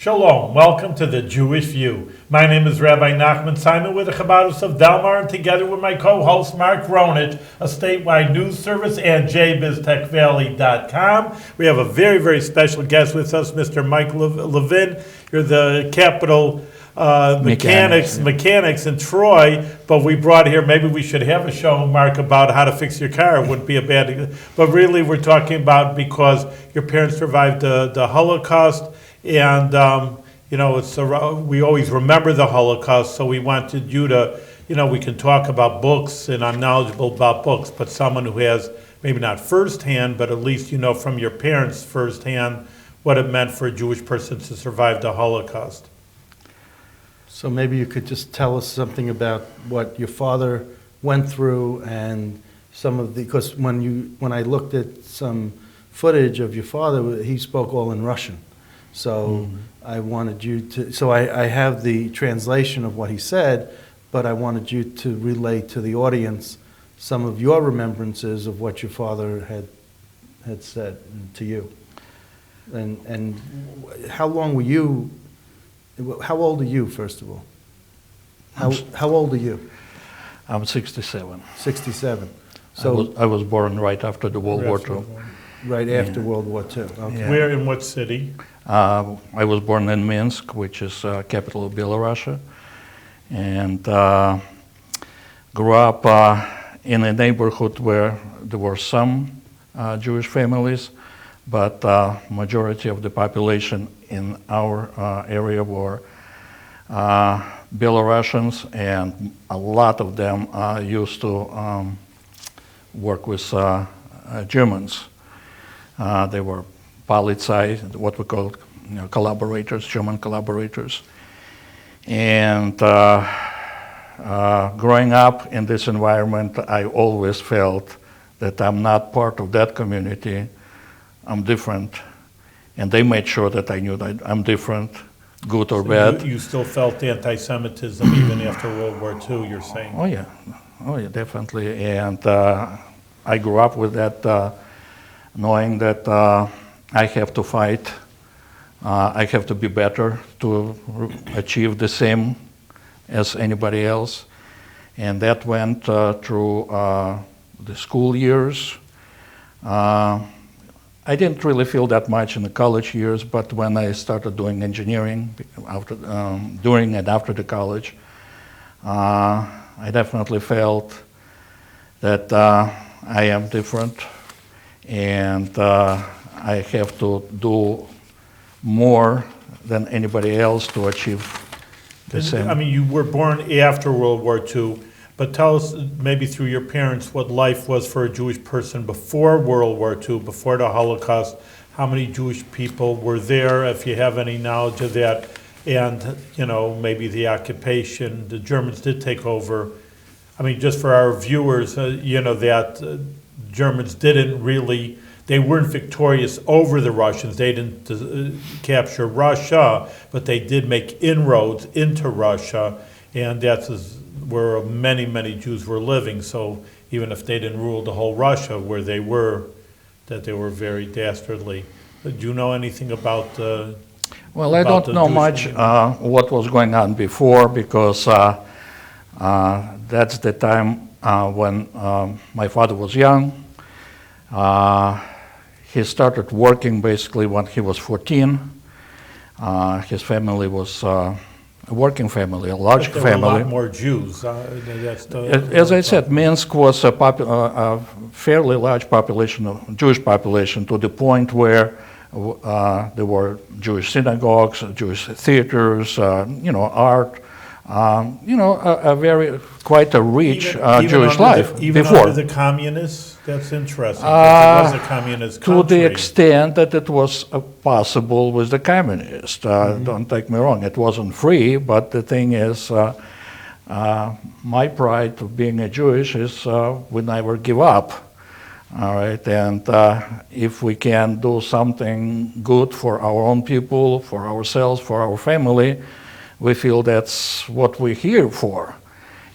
Shalom, welcome to the Jewish View. My name is Rabbi Nachman Simon with the Chabadis of Delmar, and together with my co-host Mark Ronich, a statewide news service, and jbiztechvalley.com. We have a very, very special guest with us, Mr. Mike Levin. You're the capital mechanics in Troy, but we brought here, maybe we should have a show, Mark, about how to fix your car. It wouldn't be a bad, but really we're talking about because your parents survived the Holocaust. And, we always remember the Holocaust, so we wanted you to, we can talk about books, and I'm knowledgeable about books, but someone who has maybe not firsthand, but at least from your parents firsthand what it meant for a Jewish person to survive the Holocaust. So maybe you could just tell us something about what your father went through and some of the, because when I looked at some footage of your father, he spoke all in Russian. So I wanted you to, so I have the translation of what he said, but I wanted you to relay to the audience some of your remembrances of what your father had said to you. And how long were you, how old are you, first of all? How old are you? I'm 67. 67. So I was born right after the World War II. Right after World War II. Okay. Yeah. Where, in what city? I was born in Minsk, which is capital of Belarus, and grew up in a neighborhood where there were some Jewish families, but majority of the population in our area were Belarusians, and a lot of them used to work with Germans. They were Polizei, what we call collaborators, German collaborators. And growing up in this environment, I always felt that I'm not part of that community. I'm different. And they made sure that I knew that I'm different, good or bad. You still felt anti-Semitism even after World War II, you're saying? Oh yeah, definitely. And I grew up with that, knowing that I have to fight, I have to be better to achieve the same as anybody else. And that went through the school years. I didn't really feel that much in the college years, but when I started doing engineering during and after the college, I definitely felt that I am different, and I have to do more than anybody else to achieve the same. I mean, you were born after World War II, but tell us maybe through your parents what life was for a Jewish person before World War II, before the Holocaust. How many Jewish people were there, if you have any knowledge of that, and maybe the occupation, the Germans did take over. I mean, just for our viewers, that Germans didn't really, they weren't victorious over the Russians. They didn't capture Russia, but they did make inroads into Russia, and that's where many, many Jews were living. So even if they didn't rule the whole Russia where they were, that they were very dastardly. Do you know anything about well, I don't know much what was going on before, because that's the time when my father was young. He started working basically when he was 14. His family was a working family, a large family. There were a lot more Jews. As I said, Minsk was a fairly large population, Jewish population, to the point where there were Jewish synagogues, Jewish theaters, art. Quite a rich Jewish life even before. Under the communists? That's interesting. It was a communist country. To the extent that it was possible with the communists. Don't take me wrong, it wasn't free, but the thing is, my pride of being a Jewish is we never give up. All right, and if we can do something good for our own people, for ourselves, for our family, we feel that's what we're here for.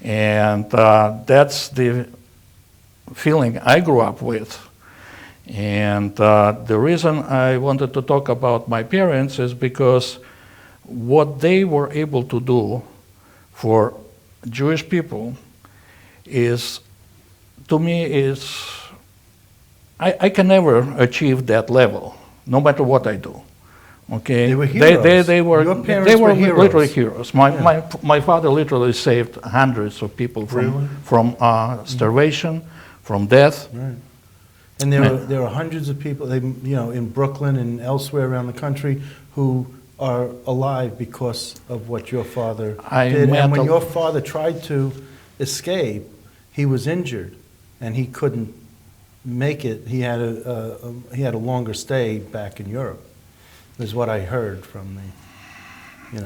And that's the feeling I grew up with. And the reason I wanted to talk about my parents is because what they were able to do for Jewish people is, to me, I can never achieve that level, no matter what I do. Okay, They were heroes. They were. Your parents they were were heroes. literally heroes. My father literally saved hundreds of people from starvation, from death. Right. And there are hundreds of people, in Brooklyn and elsewhere around the country, who are alive because of what your father did. And when your father tried to escape, he was injured, and he couldn't make it. He had a longer stay back in Europe, is what I heard from the.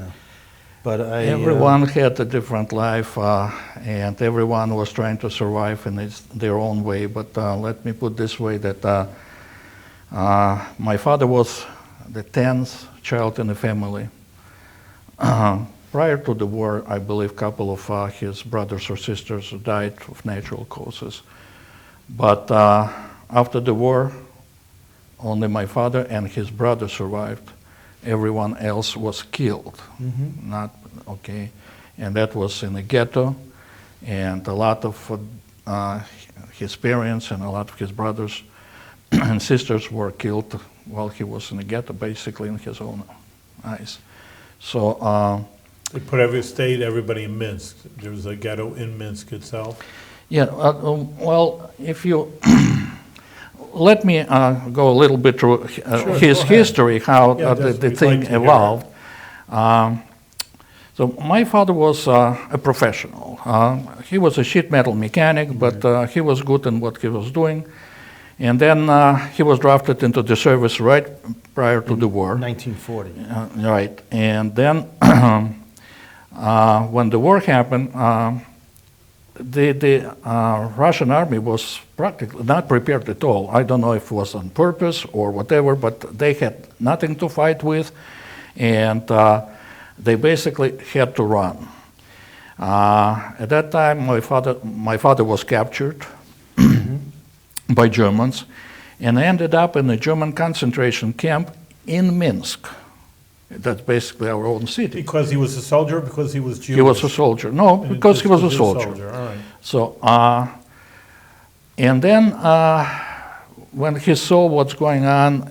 But everyone had a different life, and everyone was trying to survive in their own way. But let me put this way, that my father was the 10th child in the family. Prior to the war, I believe a couple of his brothers or sisters died of natural causes. But after the war, only my father and his brother survived. Everyone else was killed. Not okay, and that was in the ghetto, and a lot of his parents and a lot of his brothers and sisters were killed while he was in the ghetto, basically in his own eyes. So they put everybody in Minsk. There was a ghetto in Minsk itself. Yeah. Well, if you let me go a little bit through his history, how the thing evolved. So my father was a professional. He was a sheet metal mechanic, but he was good in what he was doing. And then he was drafted into the service right prior to the war. 1940. Right. And then when the war happened, the Russian army was practically not prepared at all. I don't know if it was on purpose or whatever, but they had nothing to fight with, and they basically had to run. At that time, my father was captured by Germans and ended up in a German concentration camp in Minsk. That's basically our own city. Because he was a soldier, because he was Jewish? He was a soldier. No, because he was a soldier. All right. So, and then when he saw what's going on,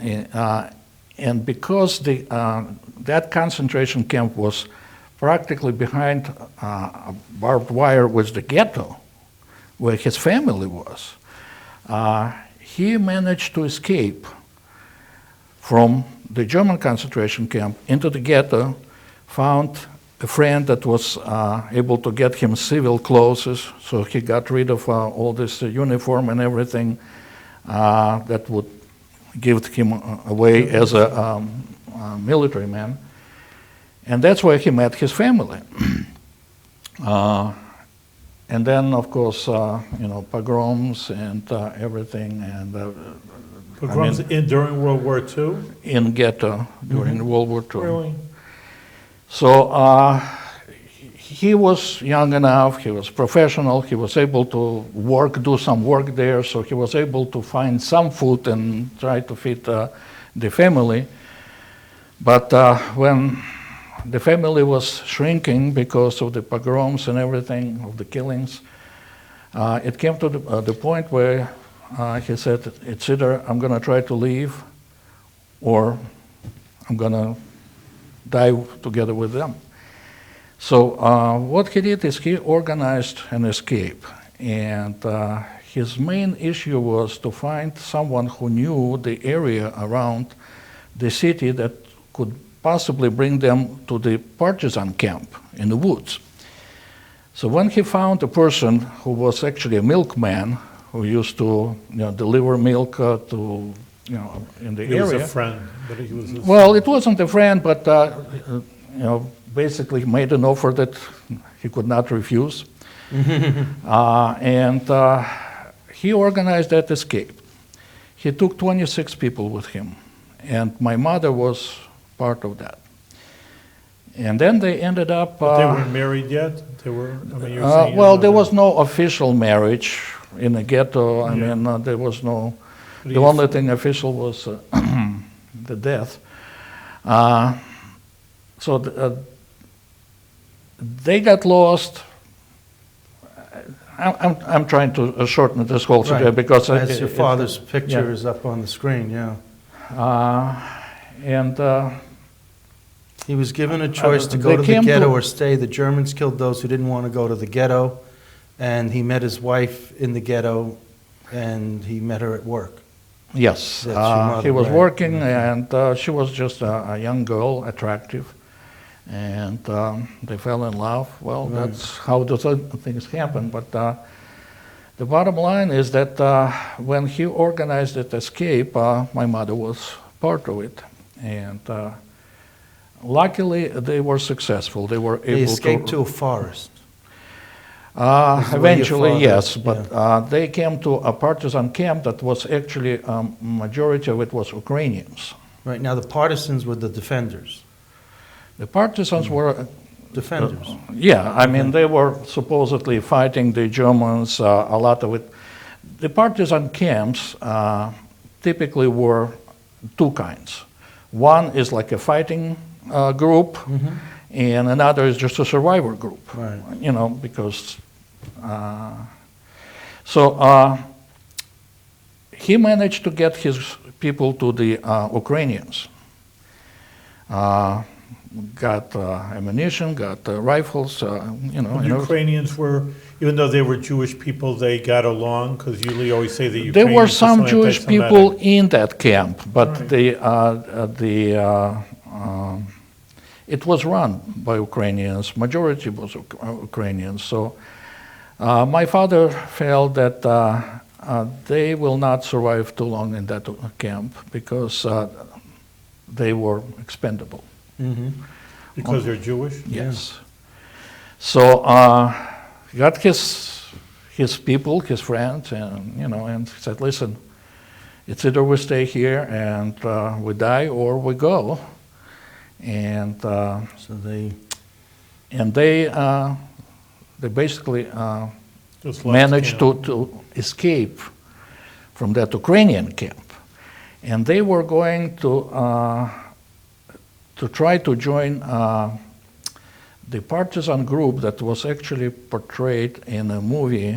and because that concentration camp was practically behind barbed wire with the ghetto, where his family was, he managed to escape from the German concentration camp into the ghetto, found a friend that was able to get him civil clothes, so he got rid of all this uniform and everything that would give him away as a military man. And that's where he met his family. And then, of course, pogroms and everything, and Pogroms during World War II? In ghetto during World War II. Really? So he was young enough, he was professional, he was able to do some work there, so he was able to find some food and try to feed the family. But when the family was shrinking because of the pogroms and everything, of the killings, it came to the point where he said, it's either I'm going to try to leave or I'm going to die together with them. So what he did is he organized an escape. And his main issue was to find someone who knew the area around the city that could possibly bring them to the partisan camp in the woods. So when he found a person who was actually a milkman, who used to deliver milk to in the area. He was a friend, but he was. Well, it wasn't a friend, but basically made an offer that he could not refuse, and he organized that escape. He took 26 people with him, and my mother was part of that. And then they ended up. But they weren't married yet. They were. I mean, you're saying well, there was no official marriage in the ghetto. I mean, there was no. The only thing official was the death. so they got lost. I'm trying to shorten this whole story Right. because As your father's yeah. picture is up on the screen, yeah. And He was given a choice to go they to the came ghetto to- or stay. The Germans killed those who didn't want to go to the ghetto, and he met his wife in the ghetto, and he met her at work. yes, That's your mother, he was right. working, and she was just a young girl, attractive, and they fell in love. Well, Right. that's how those things happen. But the bottom line is that when he organized that escape, my mother was part of it, and luckily they were successful. They were They able escaped to a forest. This is where your Eventually, father- yes, but they came to a partisan camp that was actually, majority of it was Ukrainians. Right, now the partisans were the defenders. The partisans were, Defenders. yeah, I mean, they were supposedly fighting the Germans, a lot of it. The partisan camps typically were two kinds. One is like a fighting group, and another is just a survivor group. Right. You know, because he managed to get his people to the Ukrainians. Got ammunition, got rifles, you know. The and Ukrainians were, even though they were Jewish people, they got along, because usually always say that Ukrainians there were are some so Jewish anti-Semitic. people in that camp, but Right. it was run by Ukrainians. Majority was Ukrainians. So my father felt that they will not survive too long in that camp because they were expendable. Because they're Jewish? Yes. So he got his people, his friends, and you know, and said, "Listen, it's either we stay here and we die, or we go." And So they they basically Just left managed camp. to escape from that Ukrainian camp, and they were going to try to join the partisan group that was actually portrayed in a movie,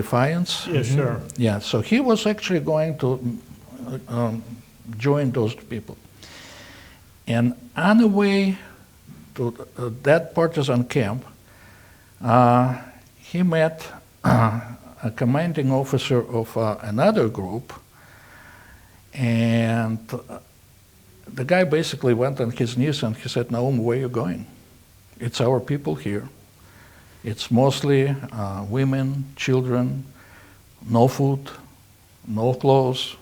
Defiance. Yeah, sure. Yeah, so he was actually going to join those people. And on the way to that partisan camp, he met a commanding officer of another group, and the guy basically went on his knees and he said, "Naum, where are you going? It's our people here. It's mostly women, children, no food, no clothes.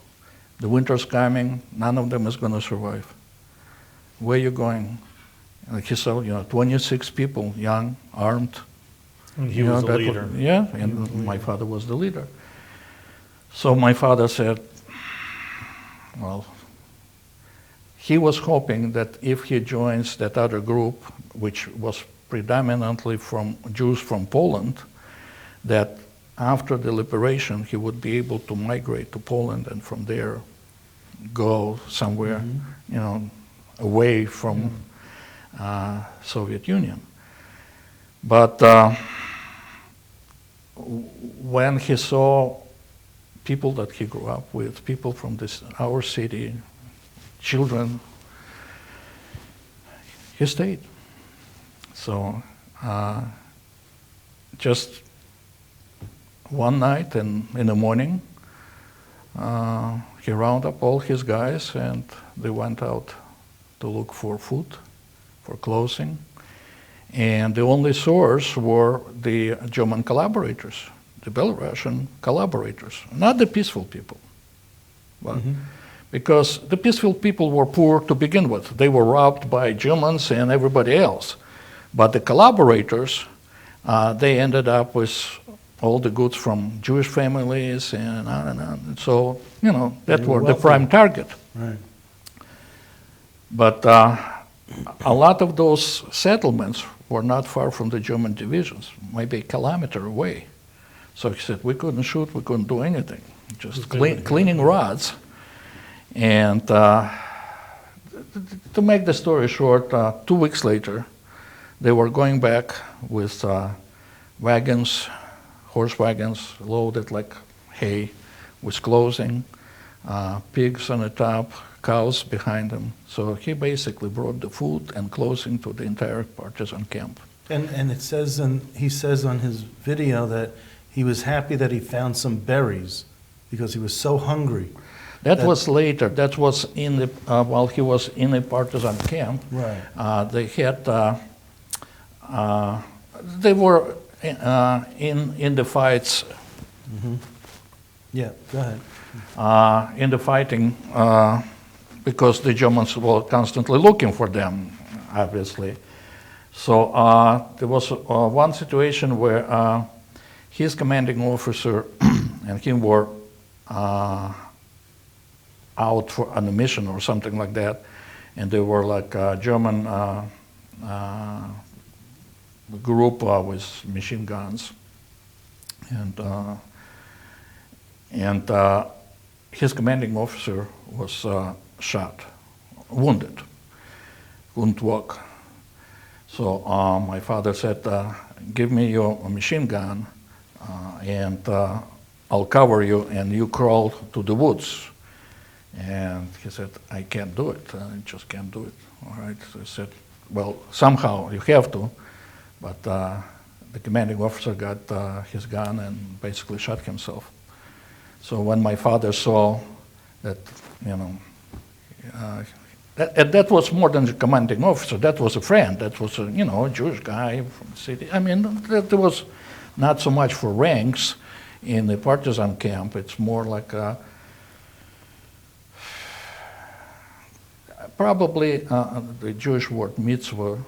The winter's coming. None of them is going to survive. Where are you going?" And he saw, 26 people, young, armed. And he was the leader. Yeah, and my father was the leader. So my father said, well, he was hoping that if he joins that other group, which was predominantly from Jews from Poland, that after the liberation he would be able to migrate to Poland and from there go somewhere, away from Soviet Union. But when he saw people that he grew up with, people from our city, children, he stayed. So just one night in the morning, he rounded up all his guys and they went out to look for food, for clothing. And the only source were the German collaborators, the Belarusian collaborators, not the peaceful people. But because the peaceful people were poor to begin with. They were robbed by Germans and everybody else. But the collaborators, they ended up with all the goods from Jewish families and on and on. So, that were the prime target. Right. But a lot of those settlements were not far from the German divisions, maybe a kilometer away. So he said, we couldn't shoot, we couldn't do anything, just cleaning rods. And to make the story short, 2 weeks later, they were going back with wagons, horse wagons, loaded like hay, with clothing, pigs on the top, cows behind them. So he basically brought the food and clothing to the entire partisan camp. And it says, he says on his video that he was happy that he found some berries because he was so hungry. That was later. That was in the while he was in a partisan camp. Right. They had they were in the fights. Mm-hmm. Yeah, go ahead. In the fighting because the Germans were constantly looking for them, obviously. So there was one situation where his commanding officer and him were out on a mission or something like that, and they were like a German group with machine guns, and his commanding officer was shot, wounded, couldn't walk. So my father said, give me your machine gun and I'll cover you and you crawl to the woods. And he said, I can't do it, I just can't do it. All right, so I said, well, somehow you have to, but the commanding officer got his gun and basically shot himself. So when my father saw that, you know, that was more than the commanding officer, that was a friend, that was a, you know, a Jewish guy from the city. I mean, there was not so much for ranks in the partisan camp, it's more like probably the Jewish word mitzvah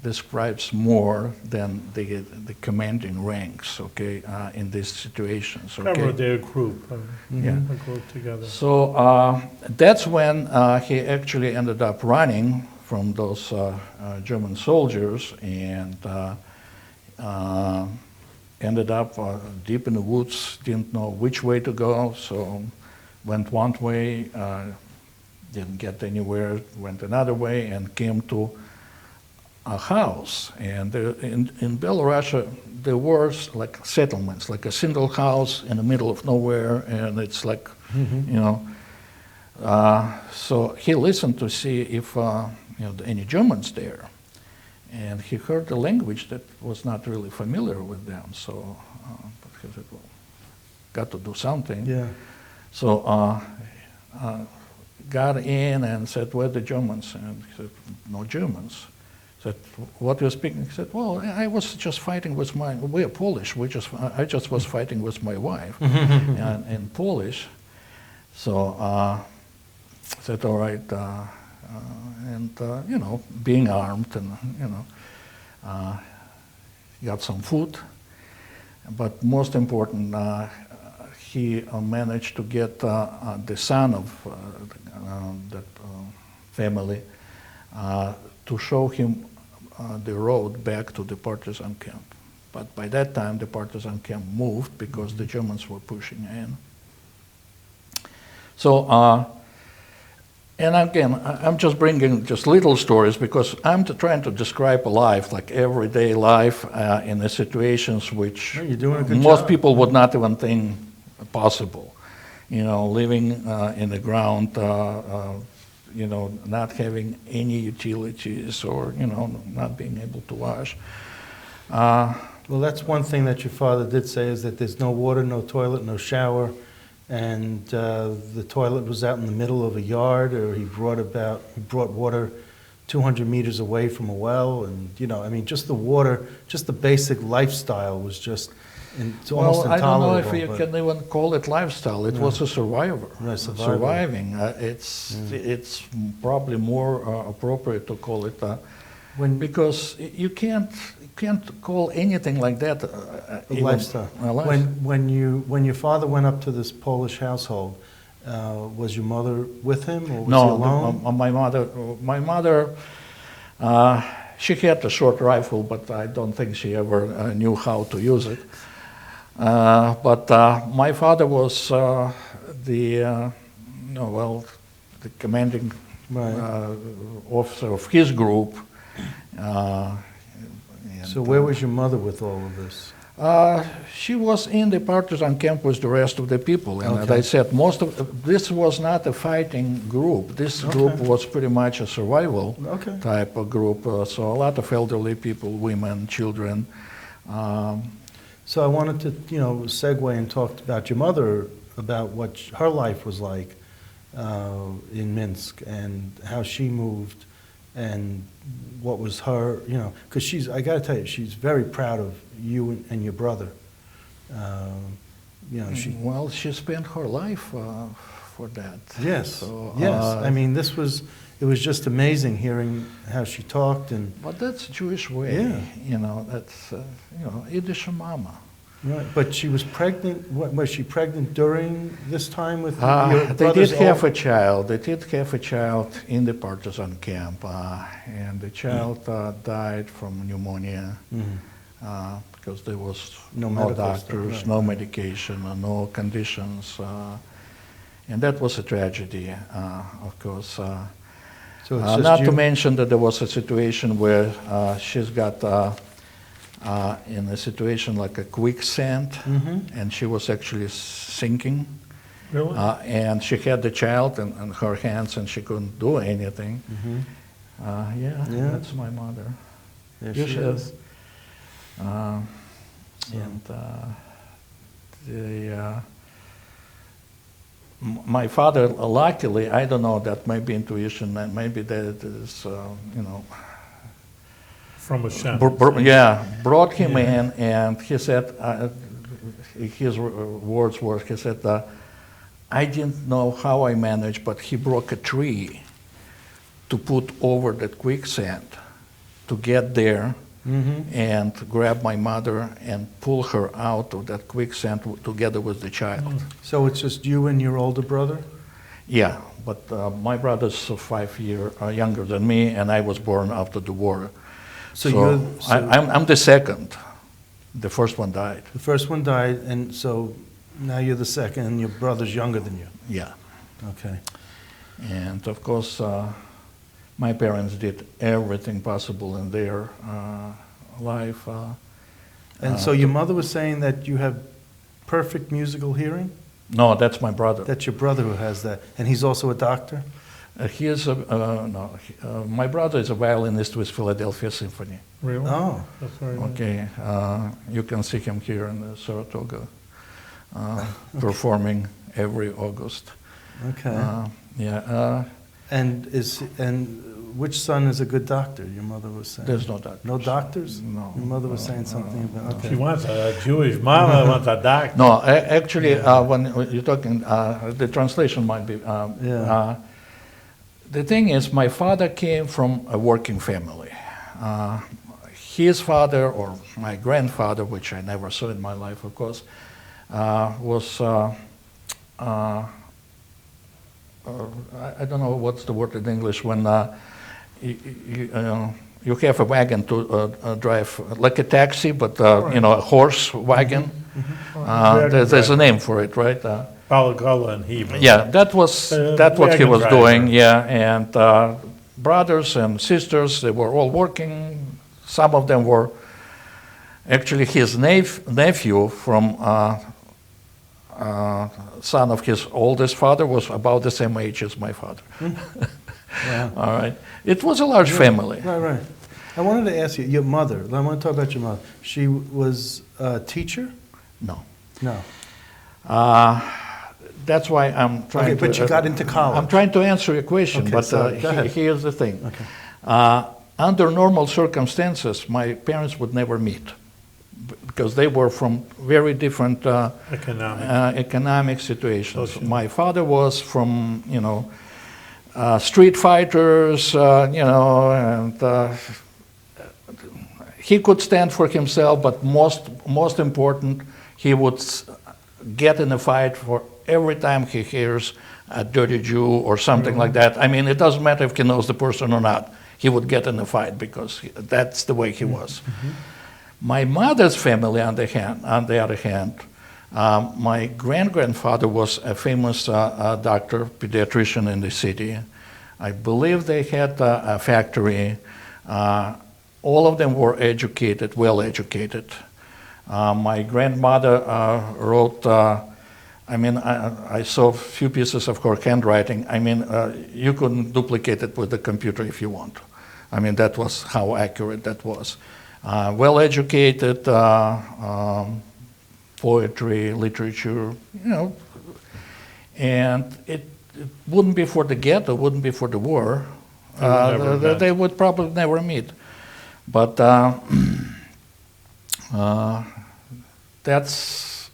describes more than the commanding ranks, okay, in these situations. Okay? Remember, they're a group. Yeah. A group together. So that's when he actually ended up running from those German soldiers and ended up deep in the woods, didn't know which way to go, so went one way, didn't get anywhere, went another way, and came to a house. And there, in Belarus, there were like settlements, like a single house in the middle of nowhere, and it's like, you know. So he listened to see if you know, any Germans there, and he heard a language that was not really familiar with them. So but he said, well, got to do something. Yeah. So got in and said, where are the Germans? And he said, no Germans. Said, what you're speaking? He said, well, I was just fighting with my, we're Polish, I just was fighting with my wife in Polish. So I said, all right, and you know, being armed and, you know, got some food, but most important, he managed to get the son of that family to show him the road back to the partisan camp. But by that time, the partisan camp moved because the Germans were pushing in. So, and again, I'm just bringing just little stories because I'm trying to describe a life, like everyday life in the situations which You're doing a good most job. people would not even think possible. You know, living in the ground, you know, not having any utilities or, you know, not being able to wash. Well, that's one thing that your father did say, is that there's no water, no toilet, no shower, and the toilet was out in the middle of a yard, or he brought water 200 meters away from a well, and, you know, I mean, just the water, just the basic lifestyle was just, it's almost Well, I don't know if intolerable. you can even call it lifestyle. It was a survivor. Right, survival. Surviving. It's probably more appropriate to call it because you can't call anything like that A even lifestyle. a life. When your father went up to this Polish household, was your mother with him, or was he No, alone? my mother, she had a short rifle, but I don't think she ever knew how to use it. But my father was the commanding Right. officer of his group. So where was your mother with all of this? She was in the partisan camp with the rest of the people, and as Okay. I said, most of this was not a fighting group. This group was pretty much a survival Okay. type of group. So a lot of elderly people, women, children. So I wanted to, segue and talk about your mother, about what her life was like in Minsk and how she moved and what was her, because I got to tell you, she's very proud of you and your brother. Well, she spent her life for that. Yes, So, yes. I mean, it was just amazing hearing how she talked and. But that's Jewish way. Yeah. That's Yiddish mama. Right, but she was pregnant. Was she pregnant during this time with your They brother's did have old- a child. They did have a child in the partisan camp, and the child died from pneumonia because there was No no medical stuff, doctors, right. no medication, no conditions, and that was a tragedy, of course. So it's just Not you. to mention that there was a situation where she's got in a situation like a quicksand, and she was actually sinking. Really? And she had the child in her hands, and she couldn't do anything. Yeah. That's my mother. There You she should. is. And my father, luckily, I don't know, that may be intuition, and maybe that is, From a Shem. brought him in, and he said, his words were, he said, I didn't know how I managed, but he broke a tree to put over that quicksand to get there and grab my mother and pull her out of that quicksand together with the child. So it's just you and your older brother? Yeah, but my brother's 5 years younger than me, and I was born after the war. So you're I'm the second. The first one died. the first one died, and so now you're the second, and your brother's younger than you. Yeah. Okay. And of course, my parents did everything possible in their life. And so your mother was saying that you have perfect musical hearing? No, that's my brother. That's your brother who has that, and he's also a doctor? He is my brother is a violinist with Philadelphia Symphony. Really? Oh. That's very nice. Okay, you can see him here in Saratoga, performing every August. Okay. And which son is a good doctor? Your mother was saying. There's no doctor. No doctors? No. Your mother was saying something about. She Okay. wants a Jewish mama, wants a doctor. No, actually, when you're talking, the translation might be. The thing is, my father came from a working family. His father, or my grandfather, which I never saw in my life, of course, was. I don't know what's the word in English when you have a wagon to drive, like a taxi, but a horse wagon. There's a name for it, right? Balagala in Hebrew. Yeah, that's what he wagon was driver. doing. Yeah, and brothers and sisters, they were all working. Some of them were actually his nephew from. Son of his oldest father was about the same age as my father. Wow. All right. It was a large family. Right. I wanted to ask you, your mother. I want to talk about your mother. She was a teacher? No. No. That's why I'm trying Okay, but you got into college. I'm trying to answer your question, Okay, but so go ahead. here's the thing. Okay. Under normal circumstances, my parents would never meet because they were from very different economic situations. Social. My father was from, street fighters, and he could stand for himself, but most important, he would get in a fight for every time he hears a dirty Jew or something like that. I mean, it doesn't matter if he knows the person or not. He would get in a fight because that's the way he was. My mother's family, on the other hand, my great-grandfather was a famous doctor, pediatrician in the city. I believe they had a factory. All of them were educated, well educated. My grandmother wrote, I saw a few pieces of her handwriting. You couldn't duplicate it with the computer if you want. That was how accurate that was. Well educated, poetry, literature, and it wouldn't be for the ghetto, wouldn't be for the war. They would probably never meet. But that's...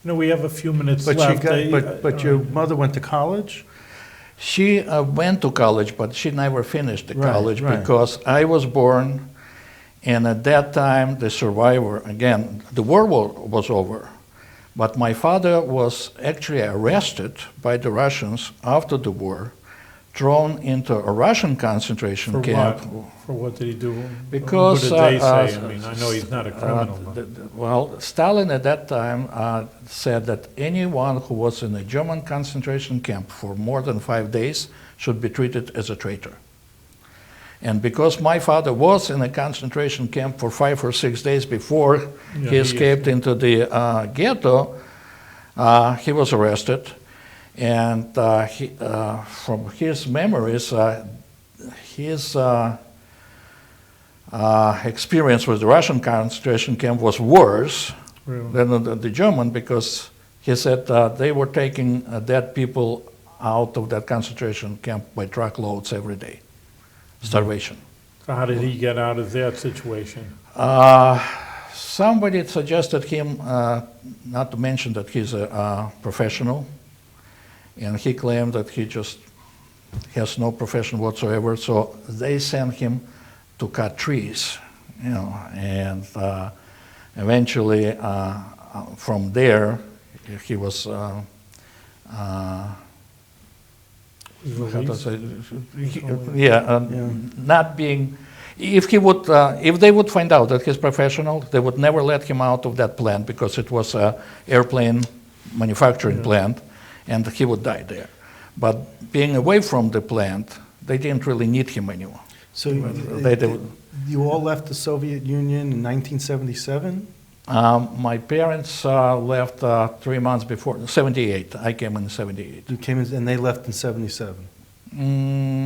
we have a few minutes left. But your mother went to college? She went to college, but she never finished the college right. because I was born, and at that time, the survivor, again, the war was over. But my father was actually arrested by the Russians after the war, thrown into a Russian concentration camp. For what did he do? Because what did they say? I know he's not a criminal. Well, Stalin at that time said that anyone who was in a German concentration camp for more than 5 days should be treated as a traitor. And because my father was in a concentration camp for 5 or 6 days before he escaped into the ghetto, he was arrested. And from his memories, his experience with the Russian concentration camp was worse than the German, because he said they were taking dead people out of that concentration camp by truckloads every day. Starvation. So how did he get out of that situation? Somebody suggested him not to mention that he's a professional, and he claimed that he just has no profession whatsoever. So they sent him to cut trees, and eventually from there he was not being. If they would find out that he's professional, they would never let him out of that plant, because it was a airplane manufacturing plant, and he would die there. But being away from the plant, they didn't really need him anymore. So you all left the Soviet Union in 1977? My parents left 3 months before, 78. I came in 78. You came in, and they left in 77?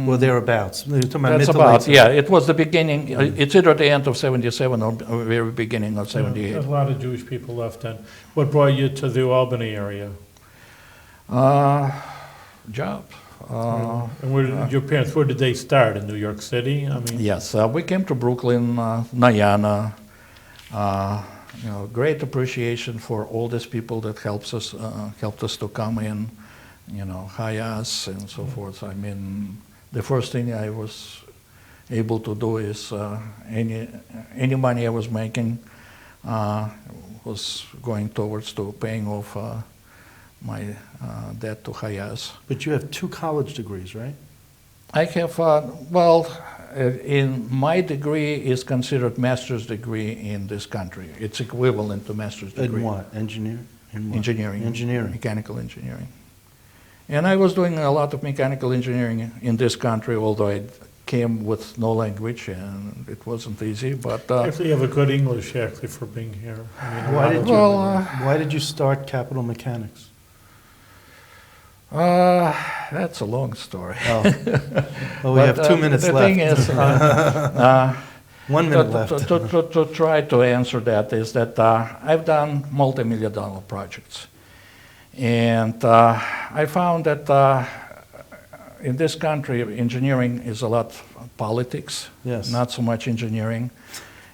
Or thereabouts? You're talking about That's mid to about, late yeah, it was the beginning. It's either the end of 77 or very beginning of 78. A lot of Jewish people left then. What brought you to the Albany area? Job. And where did your parents, where did they start? In New York City? Yes, we came to Brooklyn, Nayana. Great appreciation for all these people that helped us to come in, hire us and so forth. The first thing I was able to do is any money I was making was going towards to paying off my debt to Hayas. But you have 2 college degrees, right? I have, in my degree is considered master's degree in this country. It's equivalent to master's degree. In what? Engineering? Engineering. Mechanical engineering. And I was doing a lot of mechanical engineering in this country, although I came with no language and it wasn't easy, but... Actually, you have a good English, actually, for being here. Why did you start Capital Mechanics? That's a long story. Well, we have 2 minutes left. The thing is, 1 minute left. To try to answer that is that I've done multi-million-dollar projects. And I found that in this country, engineering is a lot politics, not so much engineering.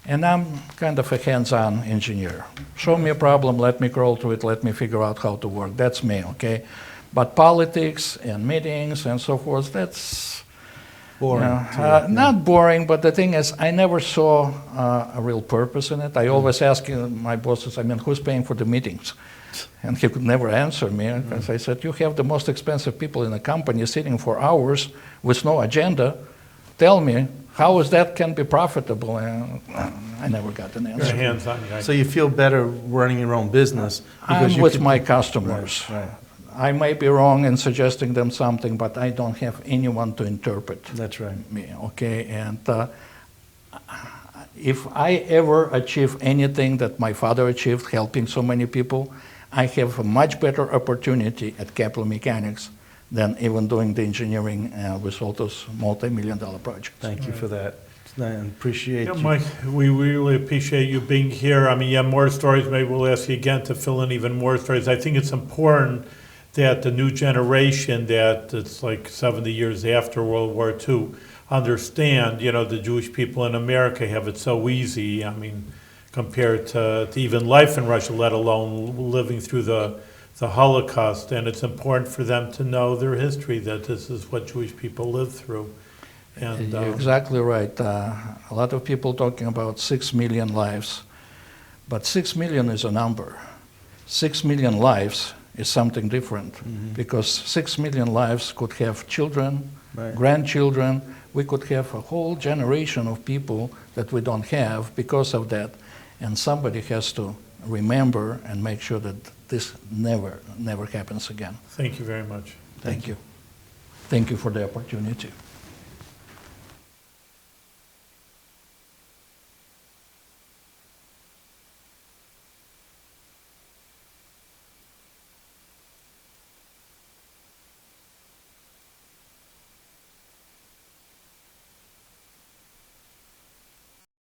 And I'm kind of a hands-on engineer. Show me a problem, let me crawl to it, let me figure out how to work. That's me, okay? But politics and meetings and so forth, that's boring. Not boring, but the thing is, I never saw a real purpose in it. I always ask my bosses, who's paying for the meetings? And he could never answer me, because I said, you have the most expensive people in the company sitting for hours with no agenda. Tell me, how is that can be profitable? And I never got an answer. You're a hands-on guy. So you feel better running your own business? I'm with my customers. Right. I may be wrong in suggesting them something, but I don't have anyone to interpret That's right. me, okay? And if I ever achieve anything that my father achieved, helping so many people, I have a much better opportunity at Capital Mechanics than even doing the engineering with all those multi-million-dollar projects. Thank you for that. I appreciate Yeah, you. Mike, we really appreciate you being here. I mean, you have more stories. Maybe we'll ask you again to fill in even more stories. I think it's important that the new generation, that it's like 70 years after World War II, understand, the Jewish people in America have it so easy. I mean, compared to even life in Russia, let alone living through the Holocaust. And it's important for them to know their history, that this is what Jewish people lived through. And, You're exactly right. A lot of people talking about 6 million lives, but 6 million is a number. 6 million lives is something different, because 6 million lives could have children, Right. grandchildren. We could have a whole generation of people that we don't have because of that. And somebody has to remember and make sure that this never happens again. Thank you very much. Thank you. Thank you for the opportunity.